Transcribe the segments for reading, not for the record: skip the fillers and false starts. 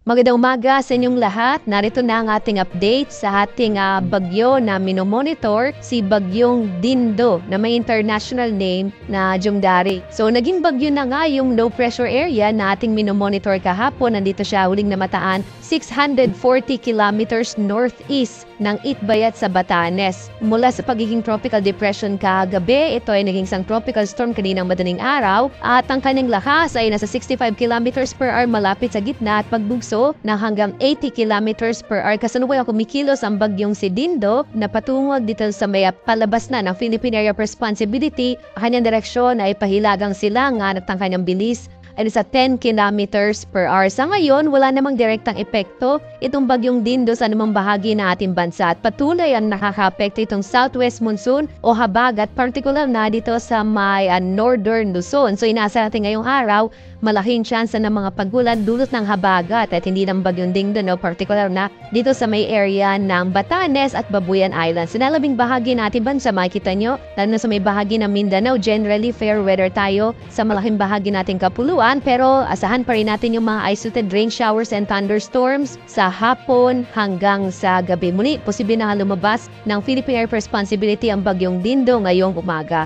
Magandang umaga sa inyong lahat. Narito na ang ating update sa ating bagyo na minomonitor, si Bagyong Dindo na may international name na Jungdari. So naging bagyo na nga yung low pressure area na ating minomonitor kahapon. Nandito siya huling namataan 640 kilometers northeast ng Itbayat sa Batanes. Mula sa pagiging tropical depression kagabi, ito ay naging isang tropical storm kaninang madaling araw at ang kanyang lakas ay nasa 65 kilometers per hour malapit sa gitna at pagbugso na hanggang 80 kilometers per hour. Kasalukuyan kumikilos ang bagyong si Dindo na patungo dito sa may palabas na ng Philippine Area of Responsibility. Ang kanyang direksyon ay pahilagang silangan at ang kanyang bilis ay sa 10 kilometers per hour. Sa ngayon, wala namang direktang epekto itong bagyong Dindo sa anumang bahagi na ating bansa at patuloy ang nakaka-apekto itong southwest monsoon o habagat, particular na dito sa may northern Luzon. So inasa natin ngayong araw, malaking chance ng mga pagulan dulot ng habagat at hindi ng bagyong Dindo, no, particular na dito sa may area ng Batanes at Babuyan Islands. Sa nalabing bahagi na ating bansa, makikita nyo, lalo na sa may bahagi ng Mindanao, generally fair weather tayo sa malaking bahagi nating kapuluan. Pero asahan pa rin natin yung mga isolated rain showers and thunderstorms sa hapon hanggang sa gabi. Muli, posible na lumabas ng Philippine Area of Responsibility ang bagyong Dindo ngayong umaga.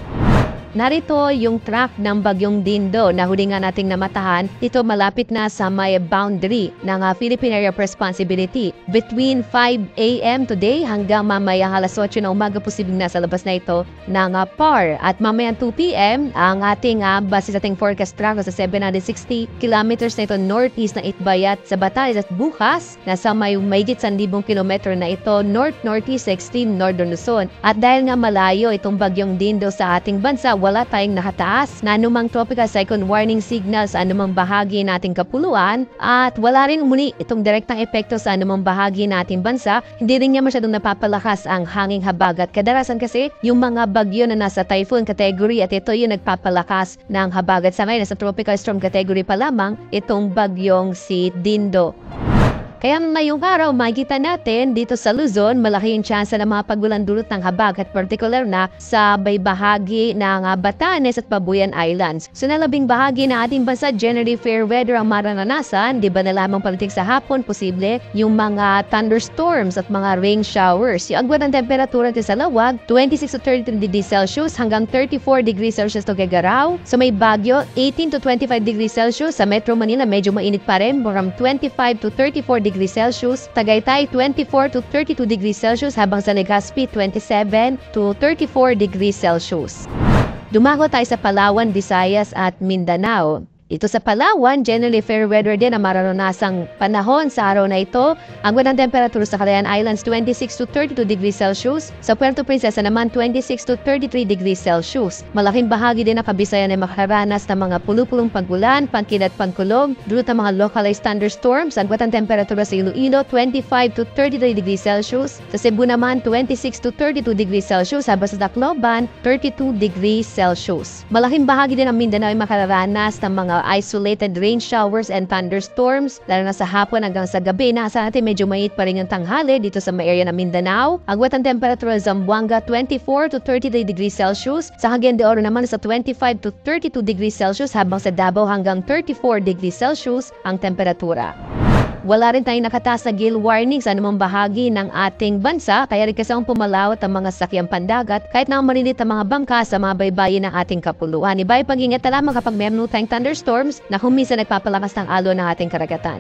Narito yung track ng bagyong Dindo na huli nga nating namatahan. Ito malapit na sa may boundary ng Philippine Area of Responsibility. Between 5 a.m. today hanggang mamaya alas 8 na umaga, posibleng nasa labas na ito ng PAR. At mamaya 2 p.m. ang ating base sa ating forecast track sa 760 kilometers na ito northeast ng Itbayat sa Batanes at bukas nasa may mahigit 1,000 kilometro na ito north-northeast sa extreme northern Luzon. At dahil nga malayo itong bagyong Dindo sa ating bansa, wala tayong nakataas na anumang tropical cyclone warning signals sa anumang bahagi nating kapuluan at wala rin muli itong direktang epekto sa anumang bahagi nating bansa. Hindi rin niya masyadong napapalakas ang hanging habagat. Kadalasan kasi yung mga bagyo na nasa typhoon category at ito yung nagpapalakas ng habagat. Sa ngayon, nasa tropical storm category pa lamang itong bagyong si Dindo. Kaya ngayong araw, makikita natin dito sa Luzon, malaki yung chance ng mga pagulan dulot ng habagat, particular na sa may bahagi ng Batanes at Babuyan Islands. So nalabing bahagi na ating bansa, generally fair weather ang mararanasan. Di ba na lamang palitik sa hapon, posible yung mga thunderstorms at mga rain showers. Yung agwat ng temperatura sa Lawag, 26 to 33 degrees Celsius hanggang 34 degrees Celsius to Cagaraw. So may Baguio, 18 to 25 degrees Celsius. Sa Metro Manila, medyo mainit pa rin, from 25 to 34 degrees Celsius, Tagaytay 24 to 32 degrees Celsius, habang sa Legazpi 27 to 34 degrees Celsius. Dumako tayo sa Palawan, Visayas at Mindanao. Ito sa Palawan, generally fair weather din ang mararanasang panahon sa araw na ito. Ang ng temperatura sa Calayan Islands 26 to 32 degrees Celsius. Sa Puerto Princesa naman 26 to 33 degrees Celsius. Malaking bahagi din ng Kabisayan ay makaranas ng mga pulupulong pagulan, pangkid at pangkulog, dulot ng mga localized thunderstorms. Ang ng temperatura sa Iloilo 25 to 33 degrees Celsius. Sa Cebu naman 26 to 32 degrees Celsius. Habang sa Tacloban 32 degrees Celsius. Malaking bahagi din ng Mindanao ay makararanas ng mga isolated rain showers and thunderstorms, lalo na sa hapon hanggang sa gabi. Nasa natin medyo mainit pa rin yung tanghali dito sa may area ng Mindanao. Agwat ang temperatura sa Zamboanga 24 to 33 degrees Celsius. Sa Cagayan de Oro naman sa 25 to 32 degrees Celsius, habang sa Davao hanggang 34 degrees Celsius ang temperatura. Wala rin tayong nakataas na gale warning sa anumang bahagi ng ating bansa, kaya rin kasi ang pumalawat ang mga sakyang pandagat kahit na marinit ang mga bangka sa mga baybayin ng ating kapuluan. Iba ay pag-ingat na lamang kapag meron tayong thunderstorms na kung minsan nagpapalakas ng alon ng ating karagatan.